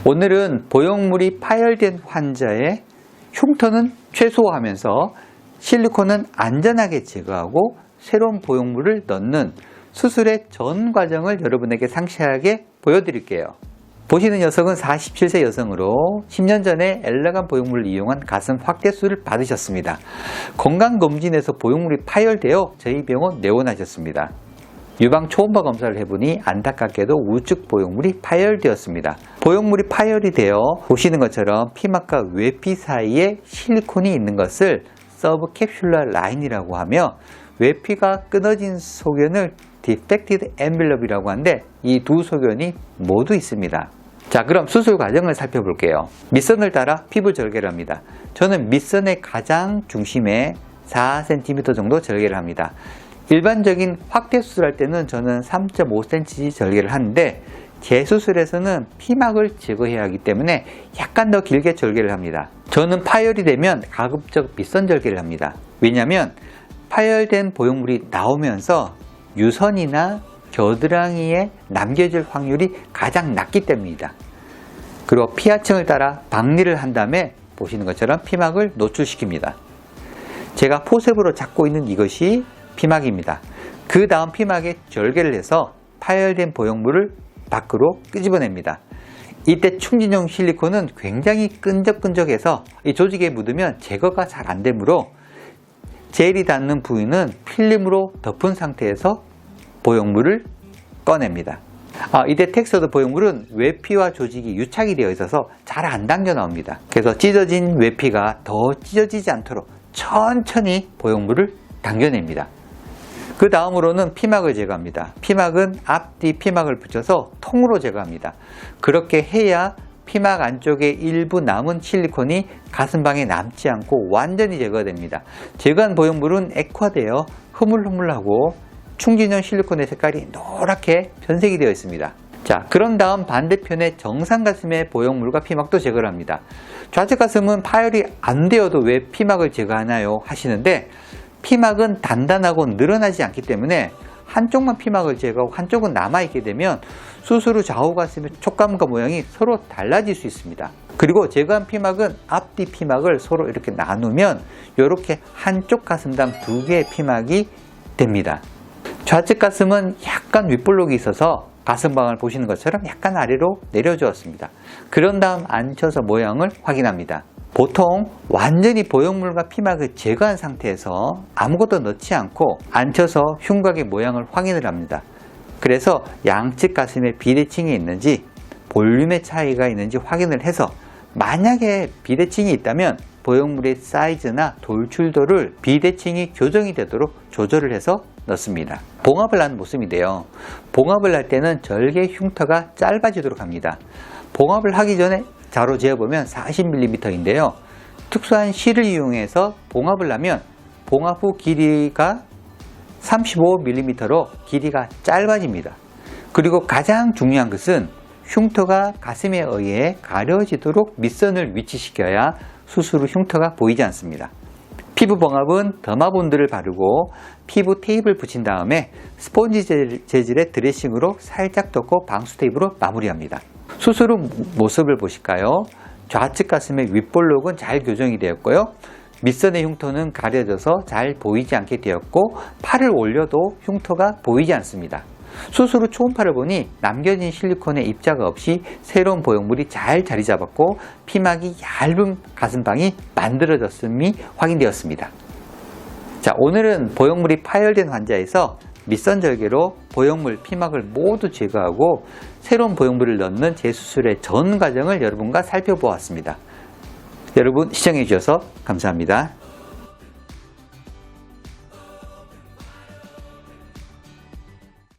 오늘은 보형물이 파열된 환자의 흉터는 최소화하면서 실리콘은 안전하게 제거하고 새로운 보형물을 넣는 수술의 전 과정을 여러분에게 상세하게 보여드릴게요. 보시는 여성은 47세 여성으로 10년 전에 엘레간 보형물을 이용한 가슴 확대술을 받으셨습니다. 건강검진에서 보형물이 파열되어 저희 병원 내원하셨습니다. 유방 초음파 검사를 해보니 안타깝게도 우측 보형물이 파열되었습니다. 보형물이 파열이 되어 보시는 것처럼 피막과 외피 사이에 실리콘이 있는 것을 서브캡슐러 라인이라고 하며 외피가 끊어진 소견을 디펙티드 엔벨롭이라고 하는데 이 두 소견이 모두 있습니다. 자, 그럼 수술 과정을 살펴볼게요. 밑선을 따라 피부 절개를 합니다. 저는 밑선의 가장 중심에 4cm 정도 절개를 합니다. 일반적인 확대 수술할 때는 저는 3.5cm 절개를 하는데 재수술에서는 피막을 제거해야 하기 때문에 약간 더 길게 절개를 합니다. 저는 파열이 되면 가급적 밑선 절개를 합니다. 왜냐하면 파열된 보형물이 나오면서 유선이나 겨드랑이에 남겨질 확률이 가장 낮기 때문입니다. 그리고 피하층을 따라 박리를 한 다음에 보시는 것처럼 피막을 노출시킵니다. 제가 포셉으로 잡고 있는 이것이 피막입니다. 그 다음 피막에 절개를 해서 파열된 보형물을 밖으로 끄집어냅니다. 이때 충진용 실리콘은 굉장히 끈적끈적해서 이 조직에 묻으면 제거가 잘 안 되므로 젤이 닿는 부위는 필름으로 덮은 상태에서 보형물을 꺼냅니다. 이때 텍스처드 보형물은 외피와 조직이 유착이 되어 있어서 잘 안 당겨 나옵니다. 그래서 찢어진 외피가 더 찢어지지 않도록 천천히 보형물을 당겨냅니다. 그 다음으로는 피막을 제거합니다. 피막은 앞뒤 피막을 붙여서 통으로 제거합니다. 그렇게 해야 피막 안쪽에 일부 남은 실리콘이 가슴방에 남지 않고 완전히 제거됩니다. 제거한 보형물은 액화되어 흐물흐물하고 충진형 실리콘의 색깔이 노랗게 변색이 되어 있습니다. 자, 그런 다음 반대편의 정상 가슴의 보형물과 피막도 제거를 합니다. 좌측 가슴은 파열이 안 되어도 왜 피막을 제거하나요? 하시는데 피막은 단단하고 늘어나지 않기 때문에 한쪽만 피막을 제거하고 한쪽은 남아있게 되면 수술 후 좌우 가슴의 촉감과 모양이 서로 달라질 수 있습니다. 그리고 제거한 피막은 앞뒤 피막을 서로 이렇게 나누면 이렇게 한쪽 가슴당 2개의 피막이 됩니다. 좌측 가슴은 약간 윗볼록이 있어서 가슴방을 보시는 것처럼 약간 아래로 내려주었습니다. 그런 다음 앉혀서 모양을 확인합니다. 보통 완전히 보형물과 피막을 제거한 상태에서 아무것도 넣지 않고 앉혀서 흉곽의 모양을 확인을 합니다. 그래서 양측 가슴에 비대칭이 있는지 볼륨의 차이가 있는지 확인을 해서 만약에 비대칭이 있다면 보형물의 사이즈나 돌출도를 비대칭이 교정이 되도록 조절을 해서 넣습니다. 봉합을 하는 모습인데요. 봉합을 할 때는 절개 흉터가 짧아지도록 합니다. 봉합을 하기 전에 자로 재어보면 40mm인데요. 특수한 실을 이용해서 봉합을 하면 봉합 후 길이가 35mm로 길이가 짧아집니다. 그리고 가장 중요한 것은 흉터가 가슴에 의해 가려지도록 밑선을 위치시켜야 수술 후 흉터가 보이지 않습니다. 피부 봉합은 더마본드를 바르고 피부 테이프를 붙인 다음에 스펀지 재질의 드레싱으로 살짝 덮고 방수 테이프로 마무리합니다. 수술 후 모습을 보실까요? 좌측 가슴의 윗볼록은 잘 교정이 되었고요. 밑선의 흉터는 가려져서 잘 보이지 않게 되었고 팔을 올려도 흉터가 보이지 않습니다. 수술 후 초음파를 보니 남겨진 실리콘의 입자가 없이 새로운 보형물이 잘 자리 잡았고 피막이 얇은 가슴방이 만들어졌음이 확인되었습니다. 자, 오늘은 보형물이 파열된 환자에서 밑선 절개로 보형물, 피막을 모두 제거하고 새로운 보형물을 넣는 재수술의 전 과정을 여러분과 살펴보았습니다. 여러분 시청해 주셔서 감사합니다.